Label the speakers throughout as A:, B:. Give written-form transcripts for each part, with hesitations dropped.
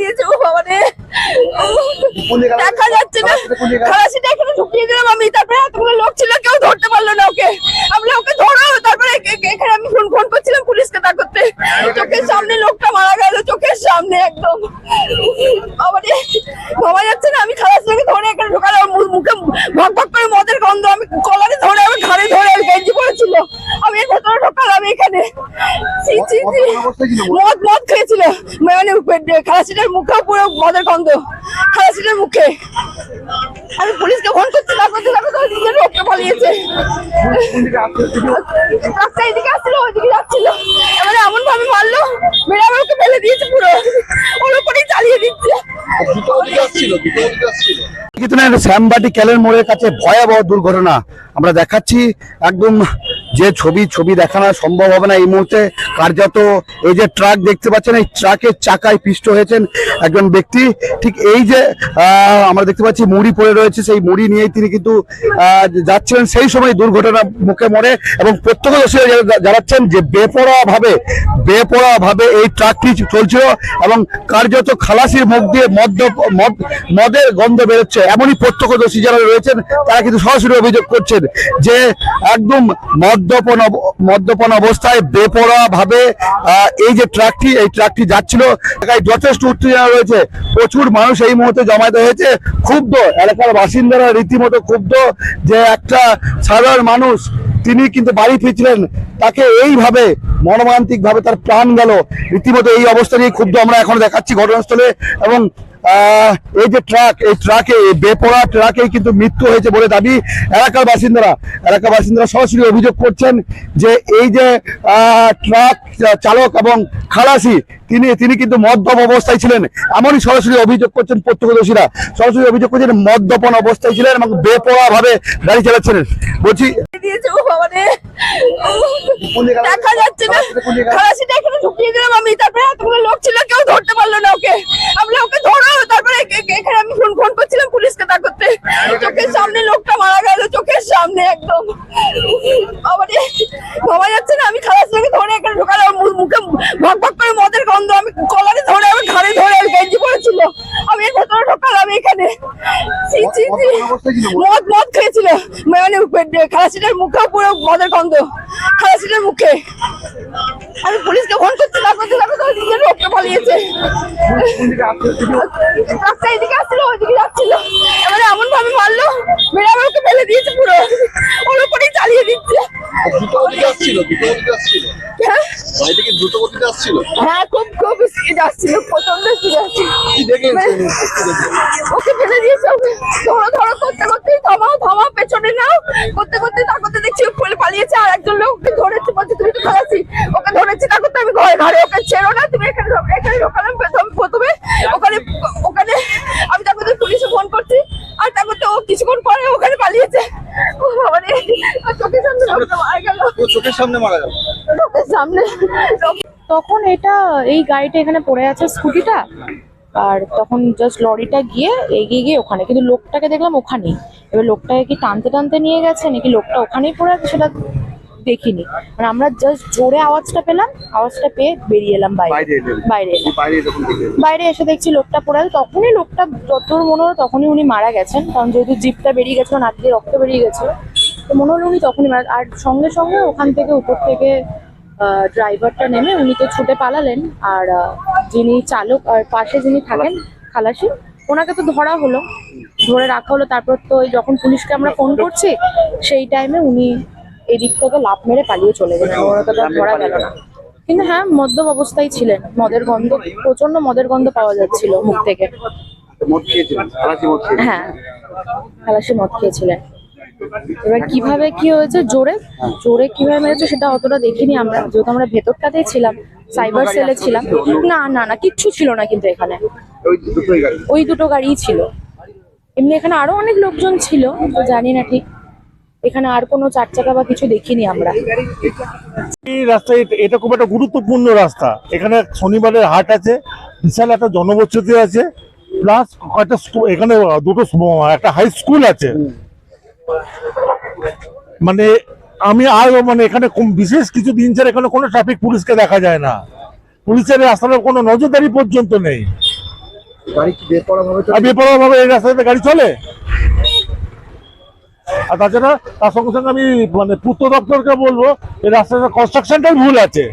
A: দিয়েছে। ও বাবা রে, দেখা যাচ্ছে না। খালাসিটা এখানে ঢুকিয়ে দিলাম আমি, তারপরে এতগুলো লোক ছিল, কেউ ধরতে পারলো না ওকে। আমরা ওকে ধরো, তারপরে এখানে আমি ফোন করছিলাম পুলিশকে, তা করতে চোখের সামনে লোকটা মারা গেল, চোখের সামনে একদম। বাবা রে, ভাবা যাচ্ছে না। আমি খালাসিটাকে ধরে এখানে ঢোকালাম, মুখে ভক ভক করে মদের গন্ধ, আমি কলারে ধরে, আমি ঘাড়ে ধরে, গেঞ্জি পড়েছিল, আমি এর ভেতরে ঢোকালাম এখানে। মদ খেয়েছিল, মানে খালাসিটার মুখেও পুরো মদের গন্ধ, খালাসিটার মুখে। আমি পুলিশকে ফোন করছি, না করতে নিজের লোককে পালিয়েছে। রাস্তা এদিকে আসছিল, ওইদিকে যাচ্ছিল, এবারে এমন ভাবে মারলো, মেরে আমাকে ফেলে দিয়েছে, পুরো ওর উপরেই চালিয়ে দিচ্ছে।
B: শ্যামবাটি ক্যালের মোড়ের কাছে ভয়াবহ দুর্ঘটনা আমরা দেখাচ্ছি। একদম যে ছবি দেখানো সম্ভব হবে না এই মুহূর্তে। কার্যত এই যে ট্রাক দেখতে পাচ্ছেন, এই ট্রাকের চাকায় পিষ্ট হয়েছেন একজন ব্যক্তি। ঠিক এই যে আমরা দেখতে পাচ্ছি মুড়ি পড়ে রয়েছে, সেই মুড়ি নিয়েই তিনি কিন্তু যাচ্ছিলেন, সেই সময় দুর্ঘটনা মুখে মরে। এবং প্রত্যক্ষদর্শীরা জানাচ্ছেন যে বেপরোয়া ভাবে এই ট্রাকটি চলছিল এবং কার্যত খালাসির মুখ দিয়ে মদের গন্ধ বেরোচ্ছে, এমনই প্রত্যক্ষদর্শী যারা রয়েছেন তারা কিন্তু সরাসরি অভিযোগ করছেন যে একদম মদ্যপান অবস্থায় বেপরোয়া ভাবে এই যে ট্রাকটি যাচ্ছিল। যথেষ্ট উত্তেজনা রয়েছে, প্রচুর মানুষ এই মুহূর্তে জমায়েত হয়েছে, ক্ষুব্ধ এলাকার বাসিন্দারা রীতিমতো ক্ষুব্ধ যে একটা সাধারণ মানুষ তিনি কিন্তু বাড়ি ফিরছিলেন, তাকে এইভাবে মর্মান্তিক ভাবে তার প্রাণ গেল। রীতিমতো এই অবস্থা নিয়ে ক্ষুব্ধ আমরা এখন দেখাচ্ছি ঘটনাস্থলে। এবং এই যে ট্রাকে বেপরোয়া ট্রাকে কিন্তু মৃত্যু হয়েছে বলে দাবি এলাকার বাসিন্দারা সরাসরি অভিযোগ করছেন যে এই যে ট্রাক চালক এবং খালাসি তিনি কিন্তু মদ্যপ অবস্থায় ছিলেন, এমনই সরাসরি অভিযোগ করছেন প্রত্যক্ষদর্শীরা। সরাসরি অভিযোগ করছেন মদ্যপান অবস্থায় ছিলেন এবং বেপরোয়া ভাবে গাড়ি চালাচ্ছিলেন। বলছি
A: দেখা যাচ্ছে না। খালাসিটা এখানে ঢুকিয়ে দিলাম আমি, তারপরে এতগুলো লোক ছিল, কেউ ধরতে পারলো না ওকে। আমরা ওকে ধরো, তারপরে এখানে আমি ফোন করছিলাম পুলিশকে, তা করতে চোখের সামনে লোকটা মারা গেল, চোখের সামনে একদম। বাবা রে, ভাবা যাচ্ছে না। আমি খালাসিটাকে ধরে এখানে ঢোকালাম, মুখে ভক ভক করে মদের গন্ধ, আমি কলারে ধরে, আমি ঘাড়ে ধরে, গেঞ্জি পড়েছিল, আমি এর ভেতরে ঢোকালাম এখানে। মদ খেয়েছিল, মানে খালাসিটার মুখেও পুরো মদের গন্ধ, খালাসিটার মুখে। আমি পুলিশকে ফোন করছি, না করতে নিজের লোককে পালিয়েছে। রাস্তা এদিকে আসছিল, ওইদিকে যাচ্ছিল, এবারে এমন ভাবে মারলো, মেরে আমাকে ফেলে দিয়েছে, পুরো ওর উপরেই চালিয়ে দিচ্ছে। হ্যাঁ, খুব স্পিড আসছিল, প্রচন্ড স্পিড আসছিল। ওকে ফেলে দিয়েছে, ধরো করতেই থামাও, পেছনে নাও করতে দেখছি পালিয়েছে। আর একজন লোক ওকে ধরেছে, বলছে তুমি তো খালাসি, ওকে ধরেছি, তা করতে আমি ঘরে ওকে ছেড়ো না, তুমি এখানে ঢোকালাম প্রথমে। ওখানে আমি তারপর পুলিশে ফোন করছি, আর তারপর ও কিছুক্ষণ পরে ওখানে পালিয়েছে। ও বাবা রে, চোখের সামনে মারা গেল, চোখের সামনে।
C: তখন এই গাড়িটা এখানে পড়ে আছে, স্কুটিটা, আর তখন জাস্ট লরিটা গিয়ে এগিয়ে গিয়ে ওখানে, কিন্তু লোকটাকে দেখলাম ওখানেই। এবার লোকটাকে কি টানতে নিয়ে গেছে নাকি লোকটা ওখানেই পড়ে আছে সেটা দেখিনি। মানে আমরা জাস্ট জোরে আওয়াজটা পেয়ে বেরিয়ে এলাম বাইরে এসে দেখছি লোকটা পড়ে আছে। তখনই লোকটা যতদূর মনে হলো তখনই উনি মারা গেছেন, কারণ যেহেতু জিপটা বেরিয়ে গেছিল, নাক দিয়ে রক্ত বেরিয়ে গেছিল, তো মনে হলো উনি তখনই মারা। আর সঙ্গে সঙ্গে ওখান থেকে উপর থেকে ড্রাইভারটা নেমে উনি তো ছুটে পালালেন, আর যিনি চালক আর পাশে যিনি থাকেন খালাসি, ওনাকে তো ধরে রাখা হলো। তারপর তো যখন পুলিশকে আমরা ফোন করছি সেই টাইমে উনি এদিক থেকে লাফ মেরে পালিয়ে চলে গেলেন, ওনাকে তো ধরা গেল না। কিন্তু হ্যাঁ, মদ্যপ অবস্থায় ছিলেন, প্রচন্ড মদের গন্ধ পাওয়া যাচ্ছিল মুখ থেকে। হ্যাঁ, খালাসি মদ খেয়েছিলেন। এবার কিভাবে কি হয়েছে, জোরে কিভাবে মেরেছে সেটা অতটা দেখিনি আমরা, যেহেতু আমরা ভেতরটাতেই ছিলাম, সাইবার সেলে ছিলাম। না কিচ্ছু ছিল না, কিন্তু এখানে ওই দুটো গাড়িই ছিল। এমনি এখানে আরো অনেক লোকজন ছিল, তো জানি না ঠিক, এখানে আর কোনো চার চাকা বা কিছু দেখিনি আমরা।
D: এই রাস্তা এটা খুব একটা গুরুত্বপূর্ণ রাস্তা, এখানে শনিবারের হাট আছে, বিশাল একটা জনবসতি আছে, প্লাস এখানে একটা হাই স্কুল আছে। মানে এখানে বিশেষ কিছু দিন ছাড়া এখানে কোনো ট্রাফিক পুলিশকে দেখা যায় না, পুলিশের রাস্তার কোনো নজরদারি পর্যন্ত নেই।
B: গাড়ি কি বেপরোয়া ভাবে
D: আর বেপরোয়া ভাবে এই রাস্তাতে গাড়ি চলে? আর তাছাড়া তার সঙ্গে সঙ্গে আমি মানে পূর্ত দপ্তরকে বলবো এই রাস্তাটা কনস্ট্রাকশনটাই ভুল আছে।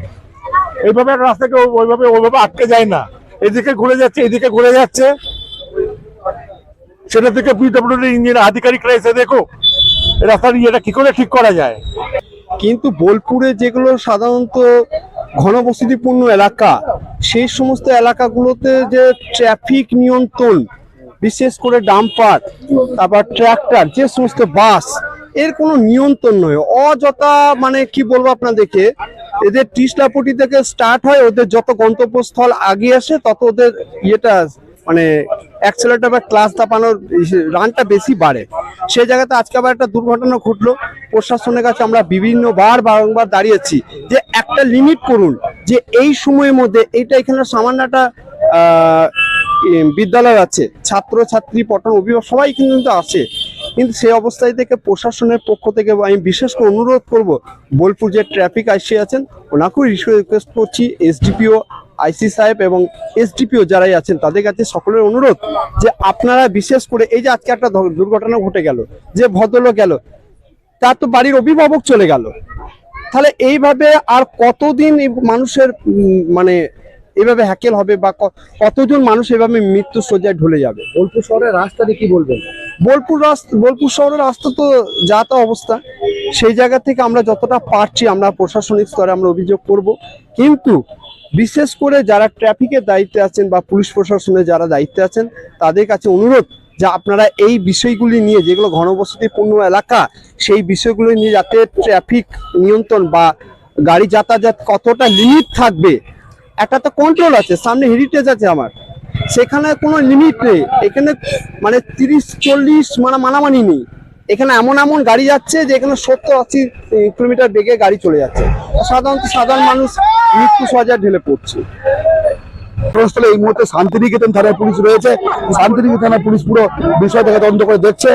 D: এইভাবে একটা রাস্তাকে ওইভাবে আটকে যায় না, এদিকে ঘুরে যাচ্ছে এদিকে ঘুরে যাচ্ছে। সেটা থেকে পিডব্লিউডি ইঞ্জিনিয়ার আধিকারিকরা এসে দেখো এই রাস্তার ইয়েটা কি করে ঠিক করা যায়।
E: কিন্তু বোলপুরে যেগুলো সাধারণত ঘনবসতিপূর্ণ এলাকা, সেই সমস্ত এলাকাগুলোতে যে ট্রাফিক নিয়ন্ত্রণ, বিশেষ করে ডাম্পার, তারপর ট্রাক্টর, যে সমস্ত বাস, এর কোনো নিয়ন্ত্রণ নয়। অযথা মানে কি বলবো আপনাদেরকে, এদের টিসলাপটি থেকে স্টার্ট হয়, ওদের যত গন্তব্যস্থল আগে আসে তত ওদের ইয়েটা মানে অ্যাক্সেলারেটর বা ক্লাস দাপানোর রানটা বেশি বাড়ে। সেই জায়গাতে আজকে আবার একটা দুর্ঘটনা ঘটলো। প্রশাসনের কাছে আমরা বারংবার দাঁড়িয়েছি যে একটা লিমিট করুন, যে এই সময়ের মধ্যে এইটা এখানে সামান্য একটা বিদ্যালয় আছে, ছাত্রছাত্রী পঠন অভিভাবক সবাই কিন্তু আসে, কিন্তু সেই অবস্থায় থেকে প্রশাসনের পক্ষ থেকে আমি বিশেষ করে অনুরোধ করব, বোলপুর যে ট্রাফিক আইসি আছেন ওনাকেও রিকোয়েস্ট করছি, এসডিপিও আইসি সাহেব এবং এসডিপিও যারাই আছেন তাদের কাছে সকলের অনুরোধ যে আপনারা বিশেষ করে এই যে আজকে একটা দুর্ঘটনা ঘটে গেল, যে ভদ্রলোক গেল, তার তো বাড়ির অভিভাবক চলে গেল, তাহলে এইভাবে আর কতদিন মানুষের মানে এইভাবে হ্যাকেল হবে বা কতজন মানুষ এভাবে মৃত্যু শয্যায় ঢলে যাবে?
B: বোলপুর শহরের রাস্তা নিয়ে কি বলবেন?
E: বোলপুর শহরের রাস্তা তো যা তা অবস্থা। সেই জায়গা থেকে আমরা যতটা পারছি আমরা প্রশাসনিক স্তরে আমরা অভিযোগ করব, কিন্তু বিশেষ করে যারা ট্রাফিকের দায়িত্বে আছেন বা পুলিশ প্রশাসনের যারা দায়িত্বে আছেন তাদের কাছে অনুরোধ যে আপনারা এই বিষয়গুলি নিয়ে, যেগুলো ঘনবসতিপূর্ণ এলাকা, সেই বিষয়গুলি নিয়ে যাতে ট্রাফিক নিয়ন্ত্রণ বা গাড়ি যাতায়াত কতটা লিমিট থাকবে, একটা তো কন্ট্রোল আছে, সামনে হেরিটেজ আছে আমার, সেখানে কোনো লিমিট নেই। এখানে মানে 30-40 মানে মানামানি নেই। এখানে এমন গাড়ি যাচ্ছে যে এখানে 70-80 কিলোমিটার বেগে গাড়ি চলে যাচ্ছে, সাধারণ মানুষ মৃত্যু সজ্জায় ঢেলে পড়ছে।
B: ঘটনাস্থলে এই মুহূর্তে শান্তিনিকেতন থানার পুলিশ রয়েছে। শান্তিনিকেতন থানার পুলিশ পুরো বিষয়টাকে তদন্ত করে দেখছে।